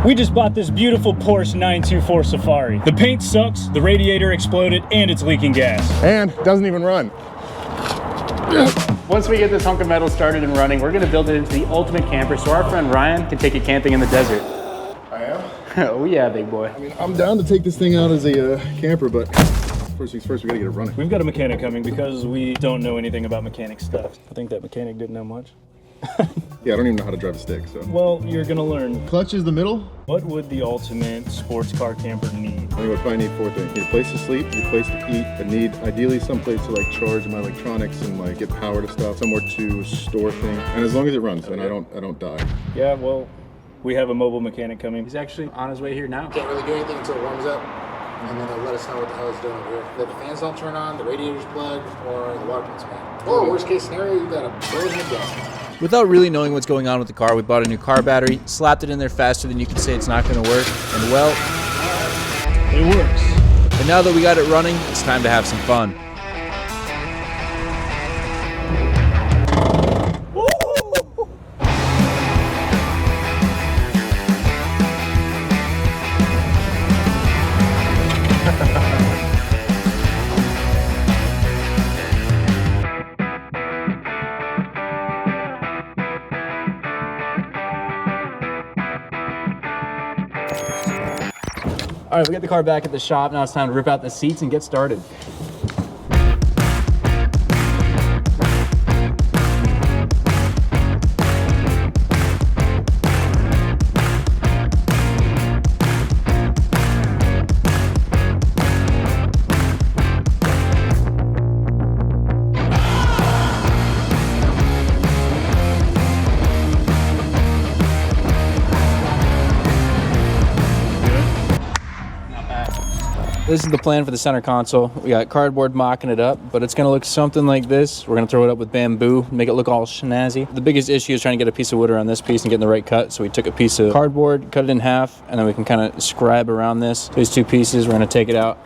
We just bought this beautiful Porsche 924 Safari. The paint sucks, the radiator exploded, and it's leaking gas. And doesn't even run. Once we get this hunk of metal started and running, we're gonna build it into the ultimate camper so our friend Ryan can take it camping in the desert. I am? Oh yeah, big boy. I mean, I'm down to take this thing out as a camper, but first things first, we gotta get it running. We've got a mechanic coming because we don't know anything about mechanic stuff. I think that mechanic didn't know much. Yeah, I don't even know how to drive a stick, so. Well, you're gonna learn. Clutch is the middle. What would the ultimate sports car camper need? I would probably need 4 things. Need a place to sleep, need a place to eat. I need ideally some place to like charge my electronics and like get power to stuff, somewhere to store things. And as long as it runs, then I don't die. Yeah, well, we have a mobile mechanic coming. He's actually on his way here now. Can't really do anything until it warms up, and then they'll let us know what the hell it's doing over here. If the fans don't turn on, the radiator's plugged, or the water pump's bad. Or worst case scenario, you got a burn head gasket. Without really knowing what's going on with the car, we bought a new car battery, slapped it in there faster than you can say it's not going to work, and well, it works. And now that we got it running, it's time to have some fun. All right, we got the car back at the shop. Now it's time to rip out the seats and get started. This is the plan for the center console. We got cardboard mocking it up, but it's gonna look something like this. We're gonna throw it up with bamboo, make it look all snazzy. The biggest issue is trying to get a piece of wood around this piece and getting the right cut. So we took a piece of cardboard, cut it in half, and then we can kind of scribe around this. These 2 pieces, we're gonna take it out,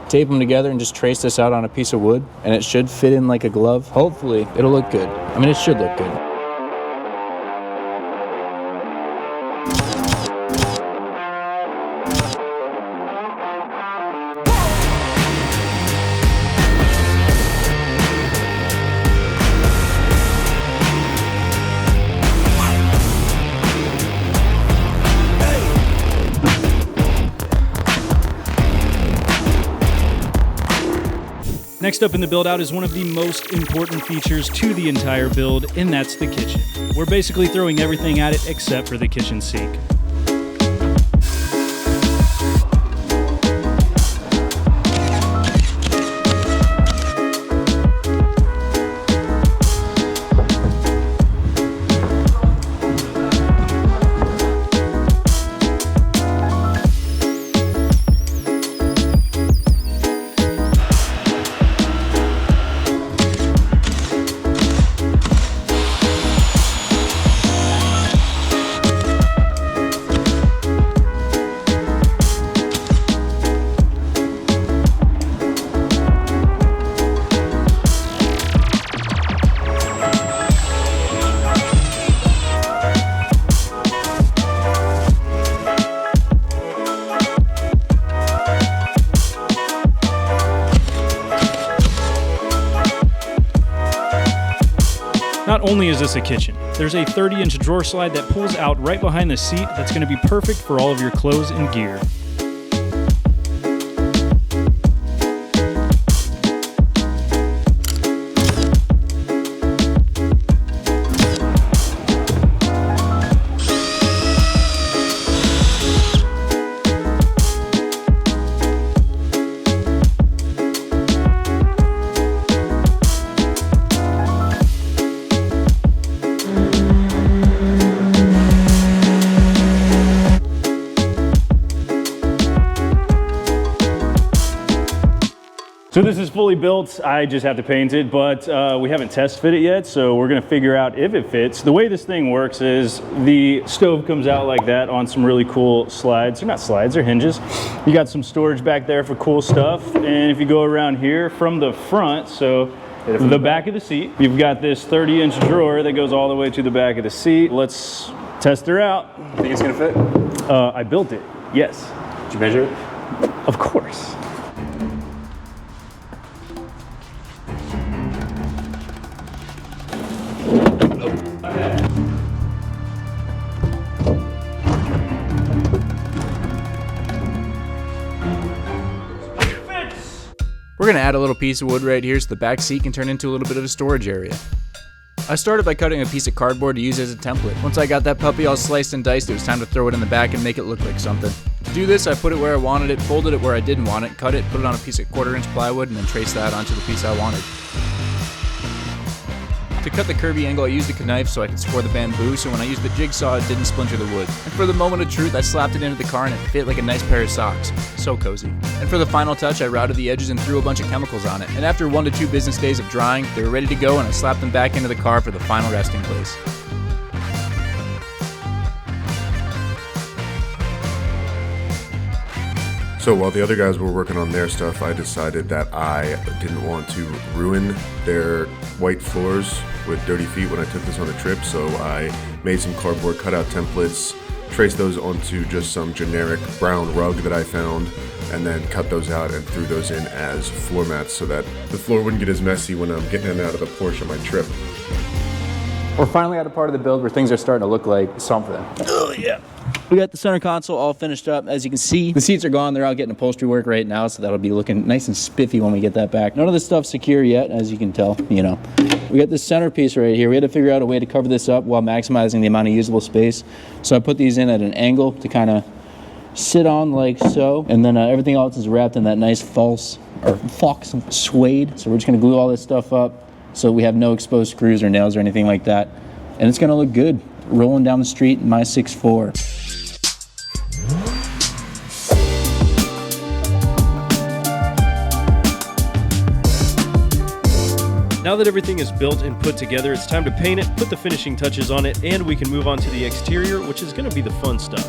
tape them together, and just trace this out on a piece of wood, and it should fit in like a glove. Hopefully, it'll look good. I mean, it should look good. Next up in the build out is one of the most important features to the entire build, and that's the kitchen. We're basically throwing everything at it except for the kitchen sink. Not only is this a kitchen, there's a 30-inch drawer slide that pulls out right behind the seat that's going to be perfect for all of your clothes and gear. So this is fully built. I just have to paint it, but we haven't test fit it yet, so we're gonna figure out if it fits. The way this thing works is the stove comes out like that on some really cool slides. They're not slides, they're hinges. You got some storage back there for cool stuff, and if you go around here from the front, so the back of the seat, you've got this 30-inch drawer that goes all the way to the back of the seat. Let's Test her out. Think it's gonna fit? I built it, yes. Did you measure it? Of course. We're gonna add a little piece of wood right here so the back seat can turn into a little bit of a storage area. I started by cutting a piece of cardboard to use as a template. Once I got that puppy all sliced and diced, it was time to throw it in the back and make it look like something. To do this, I put it where I wanted it, folded it where I didn't want it, cut it, put it on a piece of 1/4-inch plywood, and then traced that onto the piece I wanted. To cut the curvy angle, I used a knife so I could score the bamboo, so when I used the jigsaw, it didn't splinter the wood. And for the moment of truth, I slapped it into the car and it fit like a nice pair of socks. So cozy. And for the final touch, I routed the edges and threw a bunch of chemicals on it. And after 1 to 2 business days of drying, they were ready to go, and I slapped them back into the car for the final resting place. So while the other guys were working on their stuff, I decided that I didn't want to ruin their white floors with dirty feet when I took this on a trip, so I made some cardboard cutout templates, traced those onto just some generic brown rug that I found, and then cut those out and threw those in as floor mats so that the floor wouldn't get as messy when I'm getting in and out of the Porsche on my trip. We're finally at a part of the build where things are starting to look like something. Oh yeah. We got the center console all finished up. As you can see, the seats are gone. They're out getting upholstery work right now, so that'll be looking nice and spiffy when we get that back. None of this stuff's secure yet, as you can tell, you know. We got this centerpiece right here. We had to figure out a way to cover this up while maximizing the amount of usable space. So I put these in at an angle to kind of sit on like so. And then everything else is wrapped in that nice fox suede. So we're just gonna glue all this stuff up so we have no exposed screws or nails or anything like that. And it's gonna look good rolling down the street in my 6'4". Now that everything is built and put together, it's time to paint it, put the finishing touches on it, and we can move on to the exterior, which is going to be the fun stuff.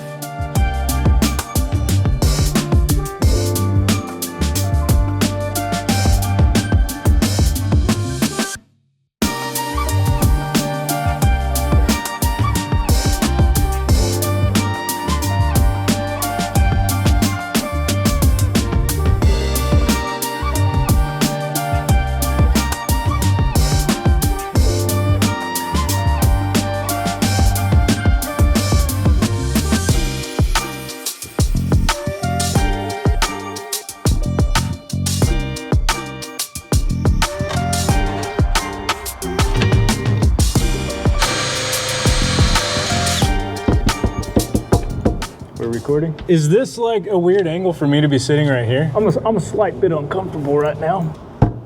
Recording. Is this like a weird angle for me to be sitting right here? I'm a slight bit uncomfortable right now.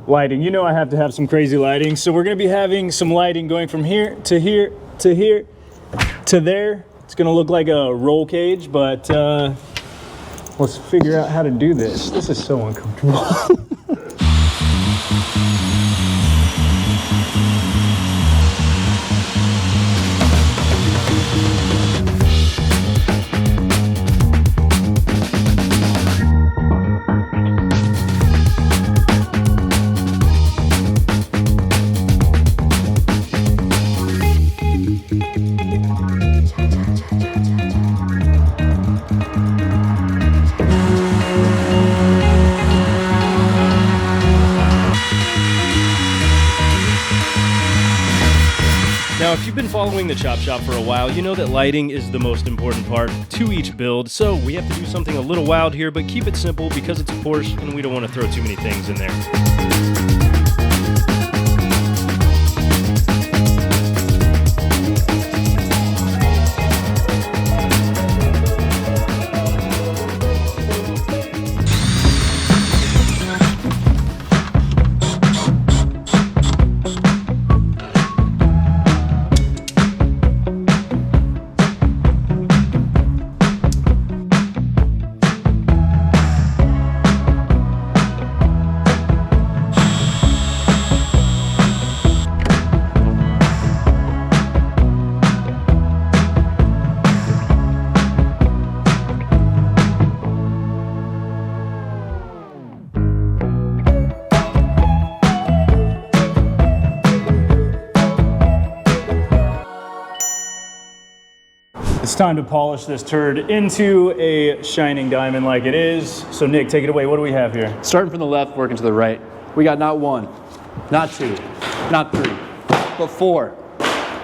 Lighting, you know I have to have some crazy lighting, so we're gonna be having some lighting going from here to here to here to there. It's gonna look like a roll cage, but let's figure out how to do this. This is so uncomfortable. Now, if you've been following the Chop Shop for a while, you know that lighting is the most important part to each build, so we have to do something a little wild here, but keep it simple because it's a Porsche and we don't want to throw too many things in there. It's time to polish this turd into a shining diamond like it is. So Nick, take it away. What do we have here? Starting from the left, working to the right. We got not one, not two, not three, but 4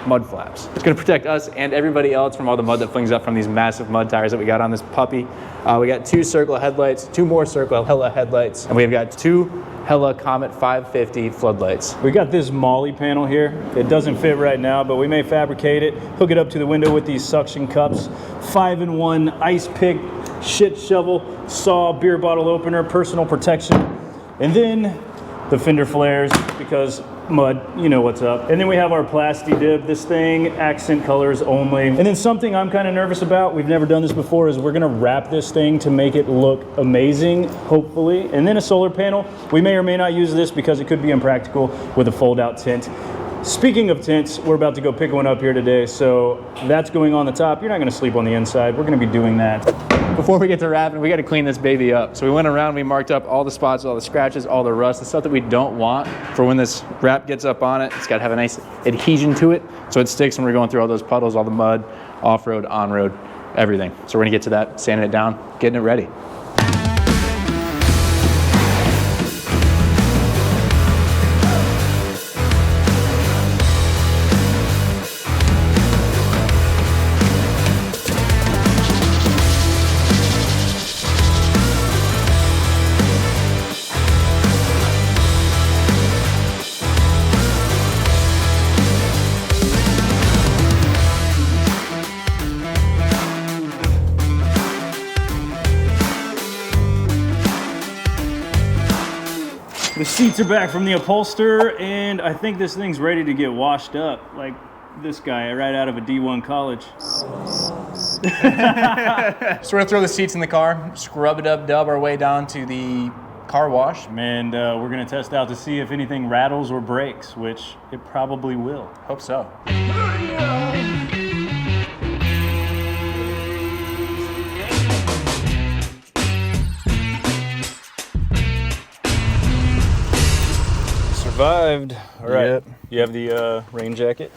mud flaps. It's gonna protect us and everybody else from all the mud that flings up from these massive mud tires that we got on this puppy. We got 2 circle headlights, 2 more circle Hella headlights, and we've got 2 Hella Comet 550 floodlights. We got this Molly panel here. It doesn't fit right now, but we may fabricate it, hook it up to the window with these suction cups, 5-in-1 ice pick, shit shovel, saw, beer bottle opener, personal protection, and then the fender flares, because mud, you know what's up. And then we have our plasti dip, this thing, accent colors only. And then something I'm kind of nervous about, we've never done this before, is we're gonna wrap this thing to make it look amazing, hopefully. And then a solar panel. We may or may not use this because it could be impractical with a fold-out tent. Speaking of tents, we're about to go pick one up here today, so that's going on the top. You're not gonna sleep on the inside. We're gonna be doing that. Before we get to wrapping, we got to clean this baby up. So we went around, we marked up all the spots, all the scratches, all the rust, the stuff that we don't want for when this wrap gets up on it. It's got to have a nice adhesion to it so it sticks when we're going through all those puddles, all the mud, off-road, on-road, everything. So we're gonna get to that, sanding it down, getting it ready. The seats are back from the upholster, and I think this thing's ready to get washed up, like this guy right out of a D1 college. So we're gonna throw the seats in the car, scrub it up, dub our way down to the car wash. And we're gonna test out to see if anything rattles or breaks, which it probably will. Hope so. Survived. All right. Yep. You have the rain jacket.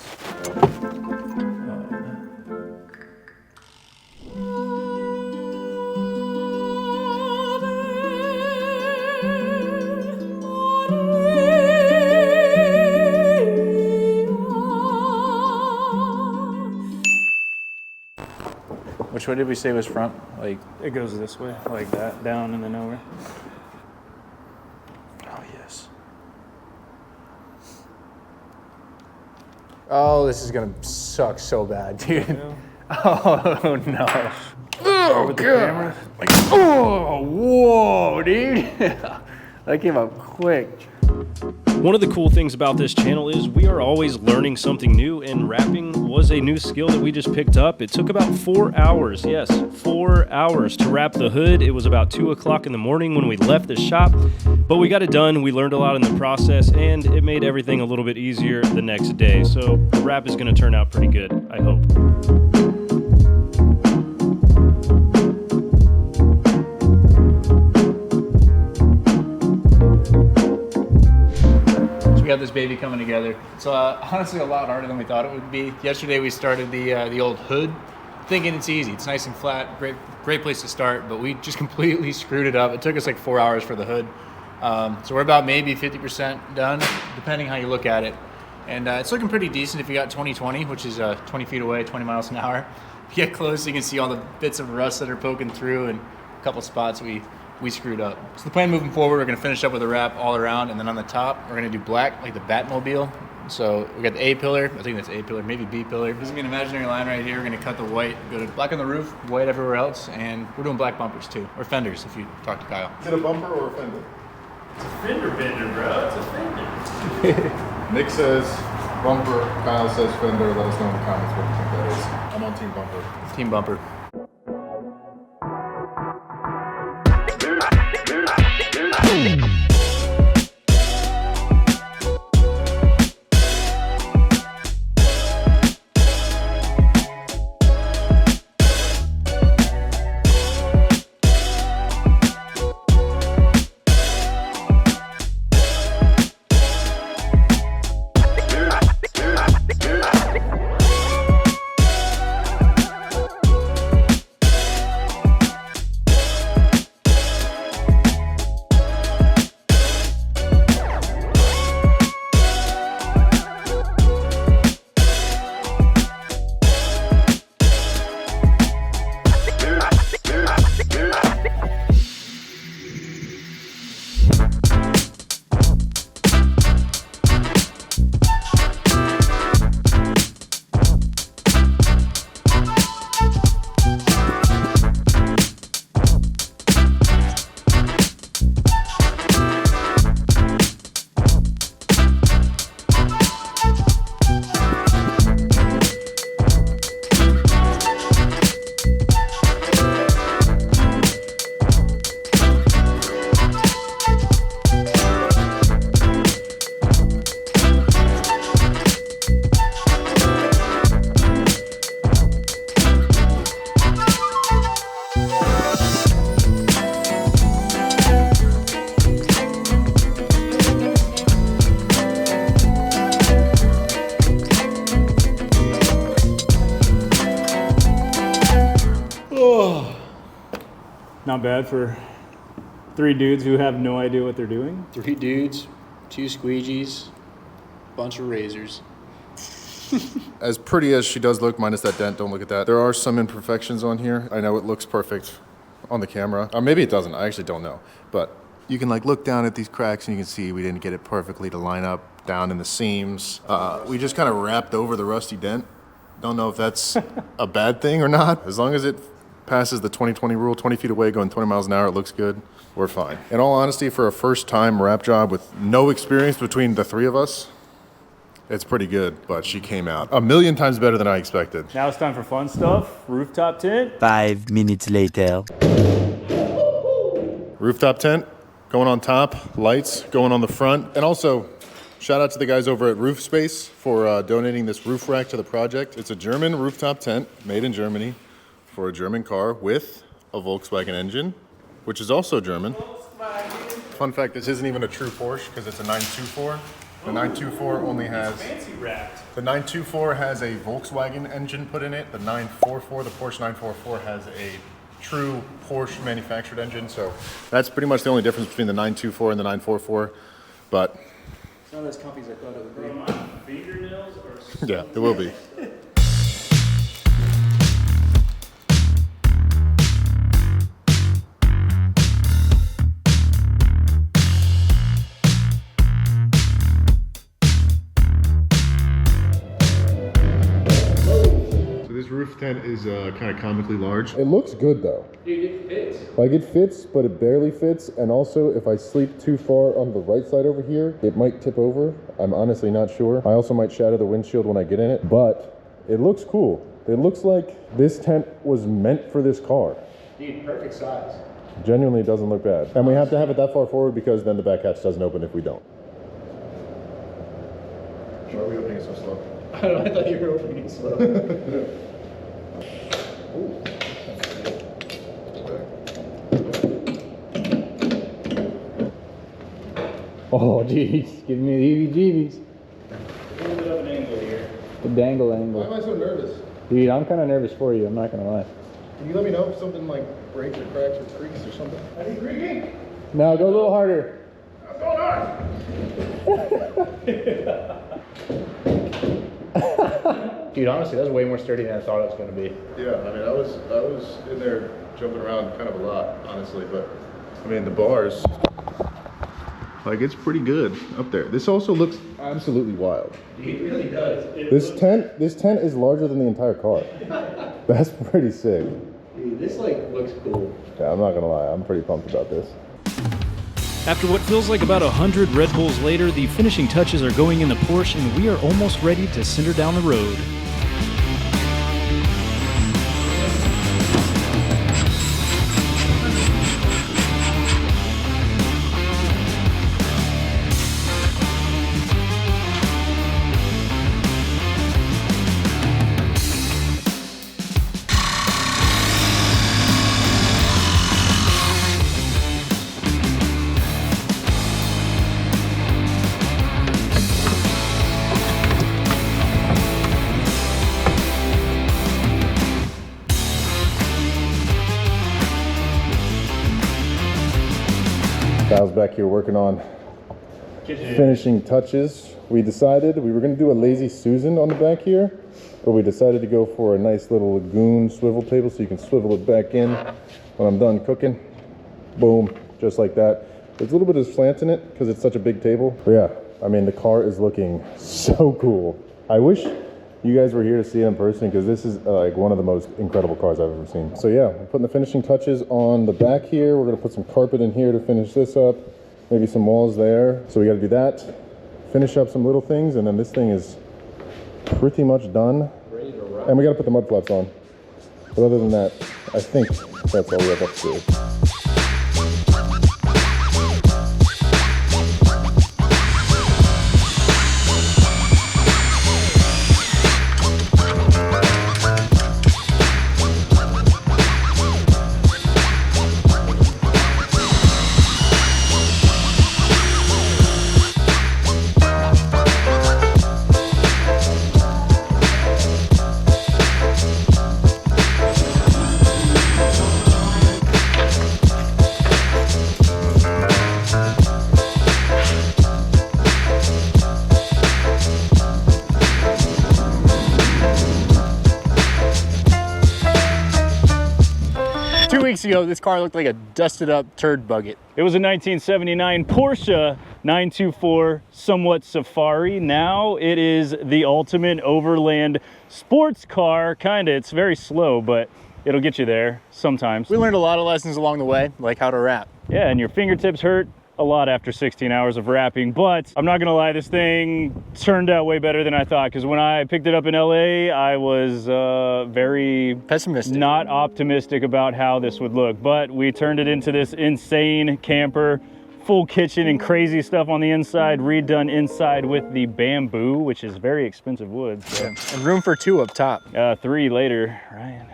Which way did we say was front? Like, It goes this way, like that, down and then over. oh yes. Oh, this is gonna suck so bad, dude. Oh no. Oh god. Like, oh, whoa, dude. That came up quick. One of the cool things about this channel is we are always learning something new, and wrapping was a new skill that we just picked up. It took about 4 hours, yes, 4 hours to wrap the hood. It was about 2 o'clock in the morning when we left the shop, but we got it done. We learned a lot in the process, and it made everything a little bit easier the next day. So the wrap is gonna turn out pretty good, I hope. We got this baby coming together. It's honestly a lot harder than we thought it would be. Yesterday we started the old hood, thinking it's easy. It's nice and flat, great place to start, but we just completely screwed it up. It took us like 4 hours for the hood. So we're about maybe 50% done, depending how you look at it. And it's looking pretty decent if you got 20/20, which is 20 feet away, 20 miles an hour. If you get close, you can see all the bits of rust that are poking through, and a couple spots we screwed up. So the plan moving forward, we're gonna finish up with a wrap all around, and then on the top, we're gonna do black, like the Batmobile. So we got the A pillar, I think that's A pillar, maybe B pillar. This is gonna be an imaginary line right here. We're gonna cut the white, go to black on the roof, white everywhere else, and we're doing black bumpers too, or fenders if you talk to Kyle. Is it a bumper or a fender? It's a fender bender, bro. It's a fender. Nick says bumper, Kyle says fender. Let us know in the comments what you think that is. I'm on team bumper. Team bumper. Not bad for 3 dudes who have no idea what they're doing. 3 dudes, 2 squeegees, bunch of razors. As pretty as she does look, minus that dent, don't look at that. There are some imperfections on here. I know it looks perfect on the camera. Or maybe it doesn't, I actually don't know. But you can like look down at these cracks and you can see we didn't get it perfectly to line up down in the seams. We just kind of wrapped over the rusty dent. Don't know if that's a bad thing or not. As long as it passes the 20/20 rule, 20 feet away, going 20 miles an hour, it looks good, we're fine. In all honesty, for a first time wrap job with no experience between the 3 of us, it's pretty good, but she came out a million times better than I expected. Now it's time for fun stuff. Rooftop tent. 5 minutes later. Rooftop tent going on top, lights going on the front, and also shout out to the guys over at Roof Space for donating this roof rack to the project. It's a German rooftop tent made in Germany for a German car with a Volkswagen engine, which is also German. Fun fact, this isn't even a true Porsche because it's a 924. The 924 only has Fancy wrapped. the 924 has a Volkswagen engine put in it. The 944, the Porsche 944, has a true Porsche manufactured engine. So that's pretty much the only difference between the 924 and the 944. But Some of those companies I thought it would be. My fingernails are yeah, it will be. This roof tent is kind of comically large. It looks good though. Dude, it fits. Like it fits, but it barely fits. And also, if I sleep too far on the right side over here, it might tip over. I'm honestly not sure. I also might shatter the windshield when I get in it, but it looks cool. It looks like this tent was meant for this car. Dude, perfect size. Genuinely, it doesn't look bad. And we have to have it that far forward because then the back hatch doesn't open if we don't. Why are we opening it so slow? I don't know, I thought you were opening it slow. Oh, jeez, give me the heebie-jeebies. a little bit of an angle here. The dangle Why angle. am I so nervous? Dude, I'm kind of nervous for you, I'm not gonna lie. Can you let me know if something like breaks or cracks or creaks or something? Are you creaking? No, go a little harder. What's going on? Dude, honestly, that's way more sturdy than I thought it was gonna be. Yeah, I mean, I was in there jumping around kind of a lot, honestly, but I mean, the bars, like, it's pretty good up there. This also looks absolutely wild. It really does. This tent is larger than the entire car. That's pretty sick. Dude, this like looks cool. Yeah, I'm not gonna lie, I'm pretty pumped about this. After what feels like about 100 Red Bulls later, the finishing touches are going in the Porsche and we are almost ready to send her down the road. Kyle's back here working on finishing touches. We decided we were going to do a lazy Susan on the back here, but we decided to go for a nice little lagoon swivel table so you can swivel it back in when I'm done cooking. Boom, just like that. There's a little bit of slant in it because it's such a big table. But yeah, I mean, the car is looking so cool. I wish you guys were here to see it in person because this is like one of the most incredible cars I've ever seen. So yeah, we're putting the finishing touches on the back here. We're gonna put some carpet in here to finish this up, maybe some walls there. So we gotta do that, finish up some little things, and then this thing is pretty much done. And we gotta put the mud flaps on. But other than that, I think that's all we have left to do. weeks ago, this car looked like a dusted up turd bucket. It was a 1979 Porsche 924 somewhat Safari. Now it is the ultimate overland sports car. Kinda, it's very slow, but it'll get you there sometimes. We learned a lot of lessons along the way, like how to wrap. Yeah, and your fingertips hurt a lot after 16 hours of wrapping, but I'm not gonna lie, this thing turned out way better than I thought, because when I picked it up in LA, I was very pessimistic, not optimistic about how this would look, but we turned it into this insane camper, full kitchen and crazy stuff on the inside, redone inside with the bamboo, which is very expensive wood. So. And room for 2 up top. 3 later, Ryan.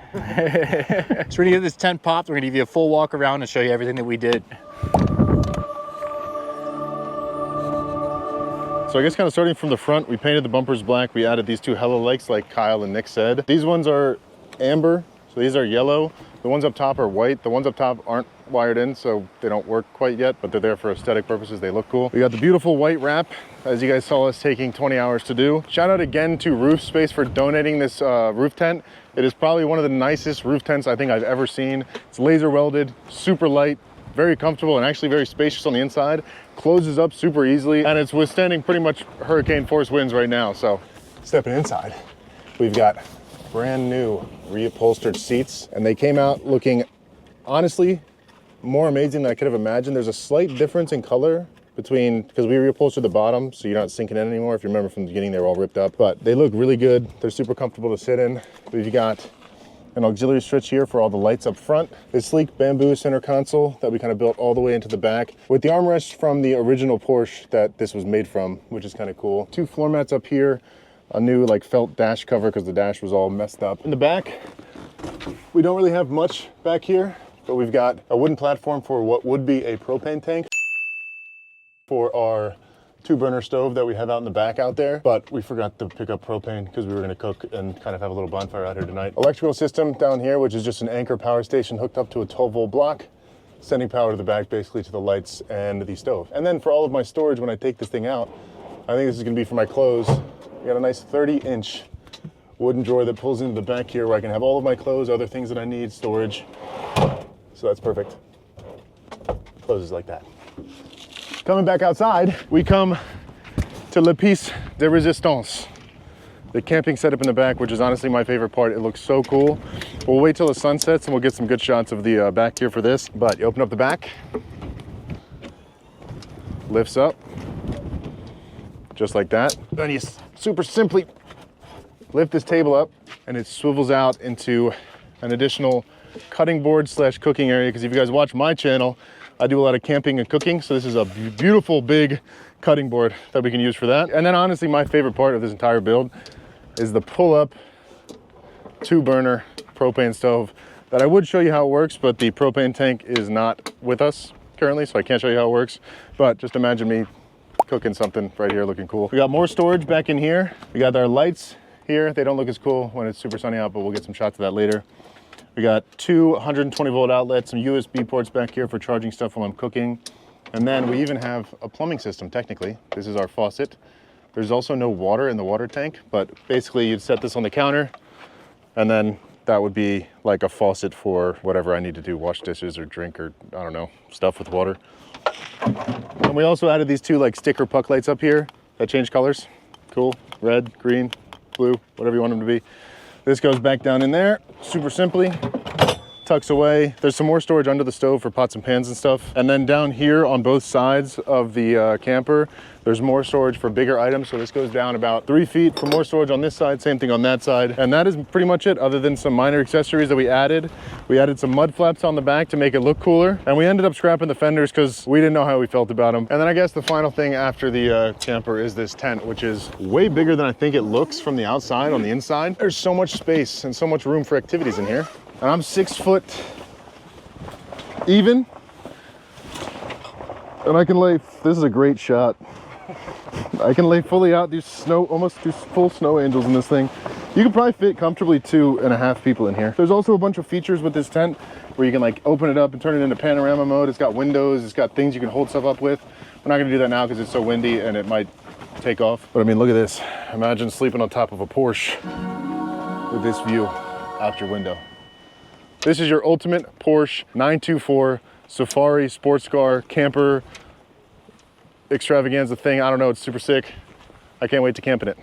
So we're gonna get this tent popped, we're gonna give you a full walk around and show you everything that we did. So I guess kind of starting from the front, we painted the bumpers black. We added these 2 halo lights like Kyle and Nick said. These ones are amber, so these are yellow. The ones up top are white. The ones up top aren't wired in, so they don't work quite yet, but they're there for aesthetic purposes. They look cool. We got the beautiful white wrap, as you guys saw us taking 20 hours to do. Shout out again to Roof Space for donating this roof tent. It is probably one of the nicest roof tents I think I've ever seen. It's laser welded, super light, very comfortable, and actually very spacious on the inside. Closes up super easily, and it's withstanding pretty much hurricane force winds right now. So stepping inside, we've got brand new reupholstered seats, and they came out looking honestly more amazing than I could have imagined. There's a slight difference in color between, because we reupholstered the bottom, so you're not sinking in anymore. If you remember from the beginning, they were all ripped up, but they look really good. They're super comfortable to sit in. We've got an auxiliary switch here for all the lights up front. This sleek bamboo center console that we kind of built all the way into the back with the armrests from the original Porsche that this was made from, which is kind of cool. 2 floor mats up here, a new like felt dash cover because the dash was all messed up. In the back, we don't really have much back here, but we've got a wooden platform for what would be a propane tank for our 2-burner stove that we have out in the back out there, but we forgot to pick up propane because we were going to cook and kind of have a little bonfire out here tonight. Electrical system down here, which is just an Anchor power station hooked up to a 12-volt block, sending power to the back, basically to the lights and the stove. And then for all of my storage, when I take this thing out, I think this is going to be for my clothes. We got a nice 30-inch wooden drawer that pulls into the back here where I can have all of my clothes, other things that I need, storage. So that's perfect. Closes like that. Coming back outside, we come to Le Piece de Resistance, the camping setup in the back, which is honestly my favorite part. It looks so cool. We'll wait till the sun sets and we'll get some good shots of the back here for this. But you open up the back, lifts up, just like that. Then you super simply lift this table up and it swivels out into an additional cutting board slash cooking area, because if you guys watch my channel, I do a lot of camping and cooking, so this is a beautiful big cutting board that we can use for that. And then honestly, my favorite part of this entire build is the pull-up 2-burner propane stove that I would show you how it works, but the propane tank is not with us currently, so I can't show you how it works. But just imagine me cooking something right here looking cool. We got more storage back in here. We got our lights here. They don't look as cool when it's super sunny out, but we'll get some shots of that later. We got 2 120-volt outlets, some USB ports back here for charging stuff while I'm cooking. And then we even have a plumbing system, technically. This is our faucet. There's also no water in the water tank, but basically you'd set this on the counter, and then that would be like a faucet for whatever I need to do, wash dishes or drink or, I don't know, stuff with water. And we also added these 2 like sticker puck lights up here that change colors. Cool, red, green, blue, whatever you want them to be. This goes back down in there, super simply, tucks away. There's some more storage under the stove for pots and pans and stuff. And then down here on both sides of the camper, there's more storage for bigger items. So this goes down about 3 feet for more storage on this side, same thing on that side. And that is pretty much it, other than some minor accessories that we added. We added some mud flaps on the back to make it look cooler. And we ended up scrapping the fenders because we didn't know how we felt about them. And then I guess the final thing after the camper is this tent, which is way bigger than I think it looks from the outside on the inside. There's so much space and so much room for activities in here. And I'm 6 foot even. And I can lay, this is a great shot. I can lay fully out, do snow, almost do full snow angels in this thing. You could probably fit comfortably 2.5 people in here. There's also a bunch of features with this tent where you can like open it up and turn it into panorama mode. It's got windows, it's got things you can hold stuff up with. We're not gonna do that now because it's so windy and it might take off. But I mean, look at this. Imagine sleeping on top of a Porsche with this view out your window. This is your ultimate Porsche 924 Safari sports car camper extravaganza thing. I don't know, it's super sick. I can't wait to camp in it.